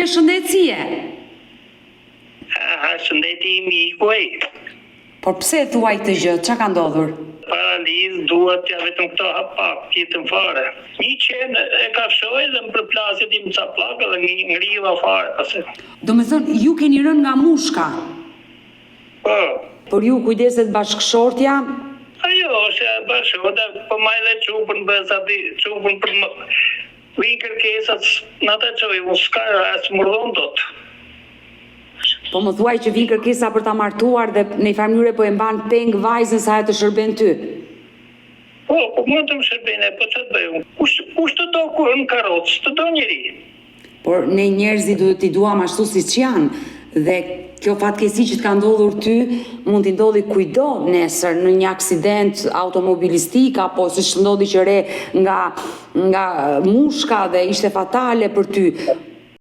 pyetje shëndetësie. Shëndeti im i kuaj. Por pse thuaj këtë gjë? Çka ka ndodhur? Paraliz duhet ja vetëm këto hapak, tjetën fare. Një qenë e ka fshoj dhe më përplasit i më ca plakë dhe ngriva fare. Pase. Do me thënë, ju keni rënë nga mushka. Po. Por ju kujdeset bashkëshortja? Ajo, është bashkëshortja, po maj dhe qupën bëzati, qupën për më... Vinë kërkesat në të qoj, u s'ka rast murdon tot. Po më thuaj që vinë kërkesa për ta martuar dhe në një farë mënyrë po e mban peng vajzën sa e të shërben ty. Po mund të më shërbene, po që të bëjmë. Kush të do kur në karocë, të do njëri. Por ne njerëzit duhet t'i duam ashtu si që janë. Dhe kjo fatkesi që t'ka ndodhur ty, mund t'i ndodhi kujdo nesër në një aksident automobilistik, apo si që ndodhi që re nga mushka dhe ishte fatale për ty.